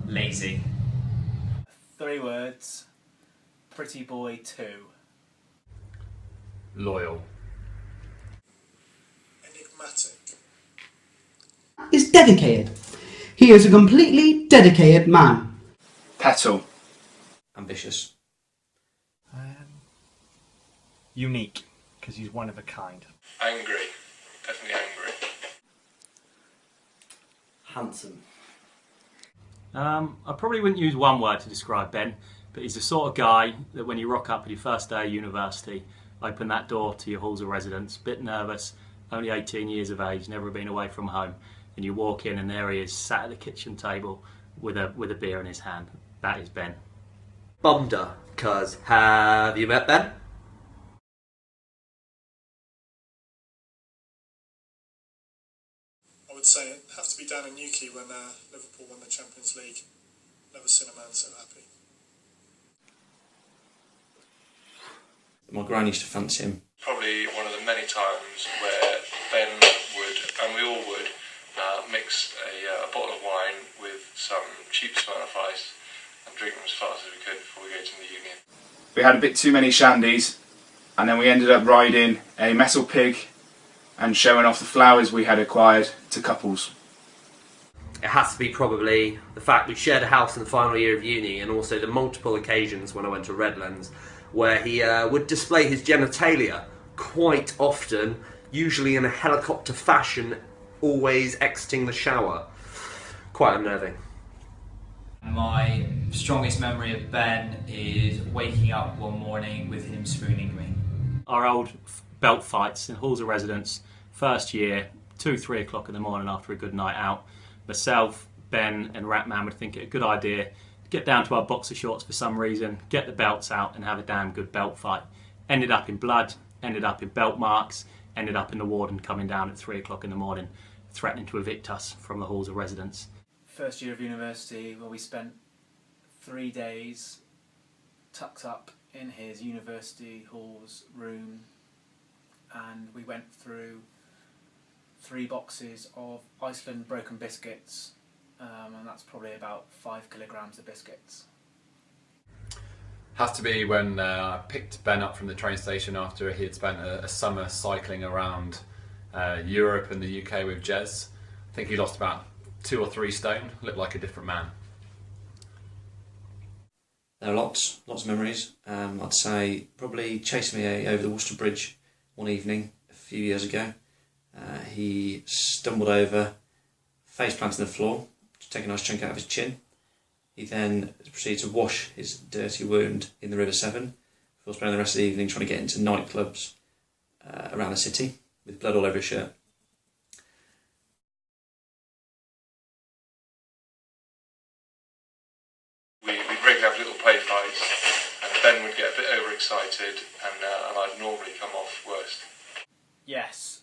Lazy. 3 words. Pretty boy 2. Loyal. Enigmatic. Is dedicated. He is a completely dedicated man. Petal. Ambitious. Unique, because he's one of a kind. Angry. Definitely angry. Handsome. I probably wouldn't use one word to describe Ben, but he's the sort of guy that when you rock up at your first day of university, open that door to your halls of residence, bit nervous, only 18 years of age, never been away from home, and you walk in and there he is, sat at the kitchen table with a beer in his hand. That is Ben. Bumder, cuz have you met Ben? I would say it have to be down in Newquay when Liverpool won the Champions League. Never seen a man so happy. My gran used to fancy him. Probably one of the many times where Ben would, and we all would, mix a bottle of wine with some cheap Smirnoff Ice and drink them as fast as we could before we go to the Union. We had a bit too many shandies, and then we ended up riding a metal pig and showing off the flowers we had acquired to couples. It has to be probably the fact we shared a house in the final year of uni, and also the multiple occasions when I went to Redlands where he would display his genitalia quite often, usually in a helicopter fashion, always exiting the shower. Quite unnerving. My strongest memory of Ben is waking up one morning with him spooning me. Our old belt fights in halls of residence, first year, 2-3 o'clock in the morning after a good night out. Myself, Ben and Ratman would think it a good idea to get down to our boxer shorts for some reason, get the belts out and have a damn good belt fight. Ended up in blood, ended up in belt marks, ended up in the warden coming down at 3 o'clock in the morning, threatening to evict us from the halls of residence. First year of university, where we spent 3 days tucked up in his university hall's room, and we went through 3 boxes of Iceland broken biscuits, and that's probably about 5 kilograms of biscuits. Has to be when I picked Ben up from the train station after he had spent a summer cycling around Europe and the UK with Jez. I think he lost about 2 or 3 stone, looked like a different man. There are lots of memories. I'd say probably chasing me over the Worcester Bridge one evening a few years ago. He stumbled over, face planted on the floor, to take a nice chunk out of his chin. He then proceeded to wash his dirty wound in the River Severn before spending the rest of the evening trying to get into nightclubs around the city with blood all over his shirt. We'd regularly have little play fights, and Ben would get a bit overexcited, and I'd normally come off worst. Yes.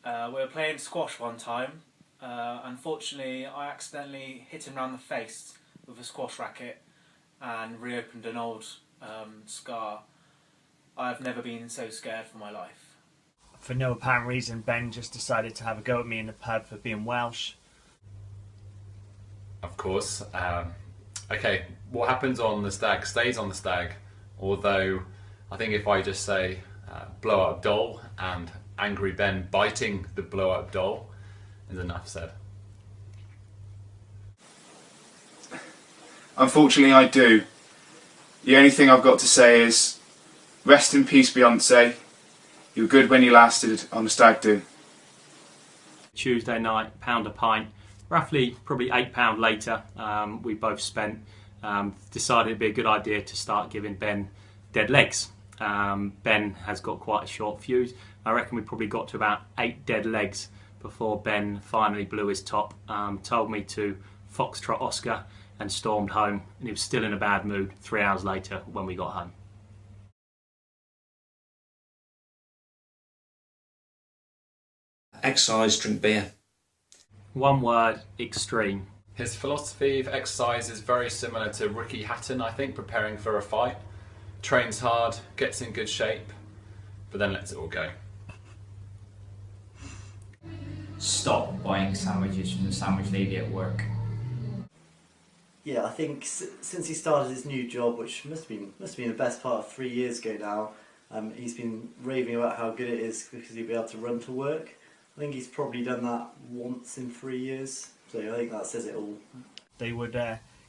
We were playing squash one time. Unfortunately, I accidentally hit him round the face with a squash racket and reopened an old scar. I've never been so scared for my life. For no apparent reason, Ben just decided to have a go at me in the pub for being Welsh. Of course. Okay, what happens on the stag stays on the stag, although I think if I just say blow up doll and angry Ben biting the blow up doll is enough said. Unfortunately, I do. The only thing I've got to say is, rest in peace, Beyonce. You were good when you lasted on the stag do. Tuesday night, pound a pint. Roughly, probably £8 later, we both spent. Decided it'd be a good idea to start giving Ben dead legs. Ben has got quite a short fuse. I reckon we probably got to about 8 dead legs before Ben finally blew his top, told me to foxtrot Oscar and stormed home, and he was still in a bad mood 3 hours later when we got home. Exercise, drink beer. One word, extreme. His philosophy of exercise is very similar to Ricky Hatton, I think, preparing for a fight. Trains hard, gets in good shape, but then lets it all go. Stop buying sandwiches from the sandwich lady at work. Yeah, I think since he started his new job, which must have been the best part of 3 years ago now, he's been raving about how good it is because he'll be able to run to work. I think he's probably done that once in 3 years, so I think that says it all. They would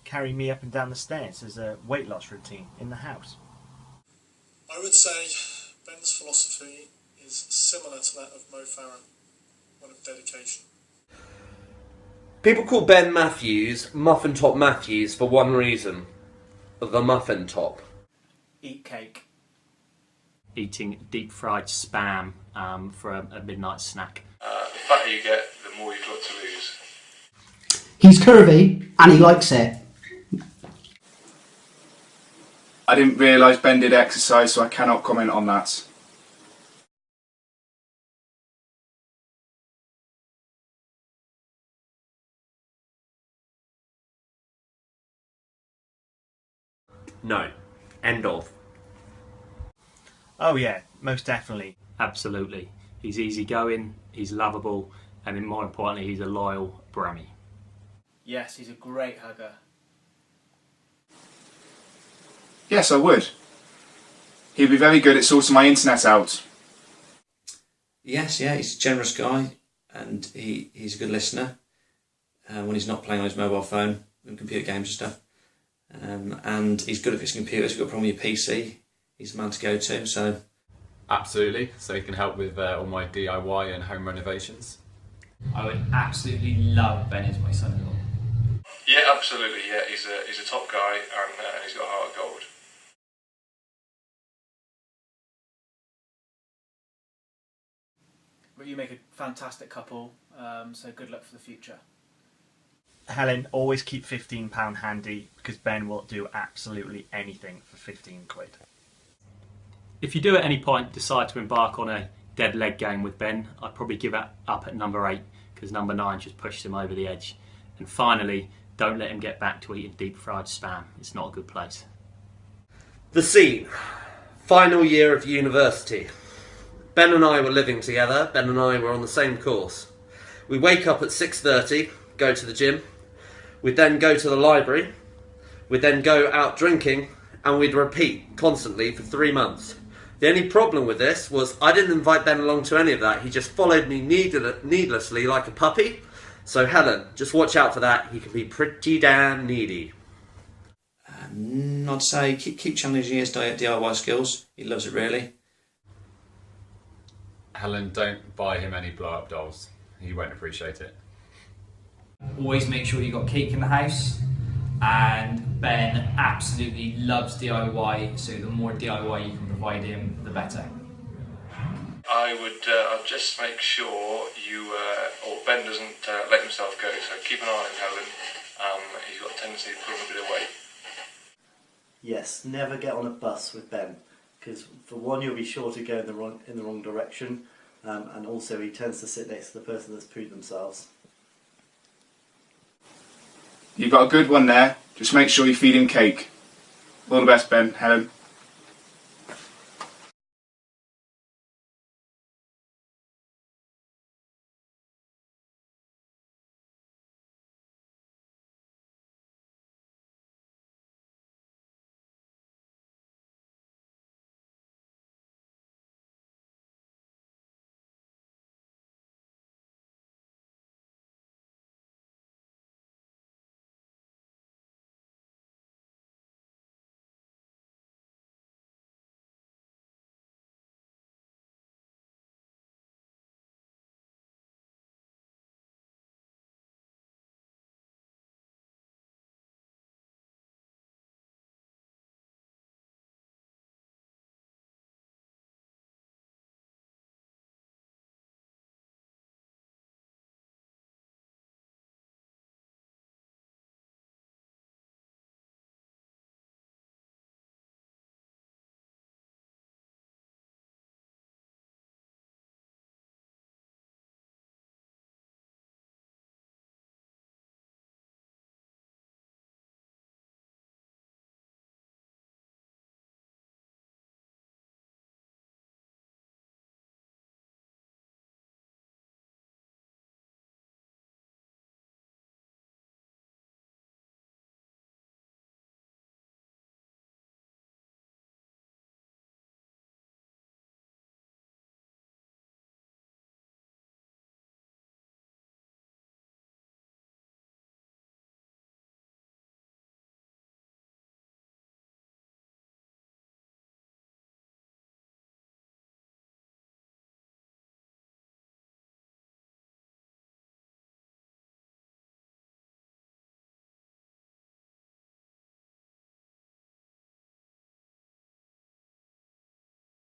carry me up and down the stairs as a weight loss routine in the house. I would say Ben's philosophy is similar to that of Mo Farah, one of dedication. People call Ben Matthews Muffin Top Matthews for one reason: the muffin top. Eat cake. Eating deep fried spam for a midnight snack. The fatter you get, the more you've got to lose. He's curvy and he likes it. I didn't realise Ben did exercise, so I cannot comment on that. No. End of. Oh yeah, most definitely. Absolutely. He's easygoing, he's lovable, and then more importantly, he's a loyal Brummy. Yes, he's a great hugger. Yes, I would. He'd be very good at sorting my internet out. Yes, yeah, he's a generous guy, and he's a good listener when he's not playing on his mobile phone and computer games and stuff. And he's good at fixing computers. If you've got a problem with your PC, he's the man to go to. So, absolutely. So he can help with all my DIY and home renovations. I would absolutely love Ben as my son-in-law. Yeah, absolutely. Yeah, he's a top guy, and he's got a heart of gold. But you make a fantastic couple, so good luck for the future. Helen, always keep £15 handy because Ben will do absolutely anything for 15 quid. If you do at any point decide to embark on a dead leg game with Ben, I'd probably give it up at number 8 because number 9 just pushed him over the edge. And finally, don't let him get back to eating deep fried spam. It's not a good place. The scene. Final year of university. Ben and I were living together. Ben and I were on the same course. We wake up at 6:30, go to the gym. We'd then go to the library. We'd then go out drinking, and we'd repeat constantly for 3 months. The only problem with this was I didn't invite Ben along to any of that. He just followed me needlessly like a puppy. So Helen, just watch out for that. He can be pretty damn needy. I'd say keep challenging his DIY skills. He loves it really. Helen, don't buy him any blow-up dolls. He won't appreciate it. Always make sure you've got cake in the house. And Ben absolutely loves DIY, so the more DIY you can provide him, the better. I would I'd just make sure or Ben doesn't let himself go, so keep an eye on him, Helen. He's got a tendency to put him a bit away. Yes, never get on a bus with Ben, because for one, you'll be sure to go in the wrong direction, and also he tends to sit next to the person that's pooed themselves. You've got a good one there. Just make sure you feed him cake. All the best, Ben. Helen.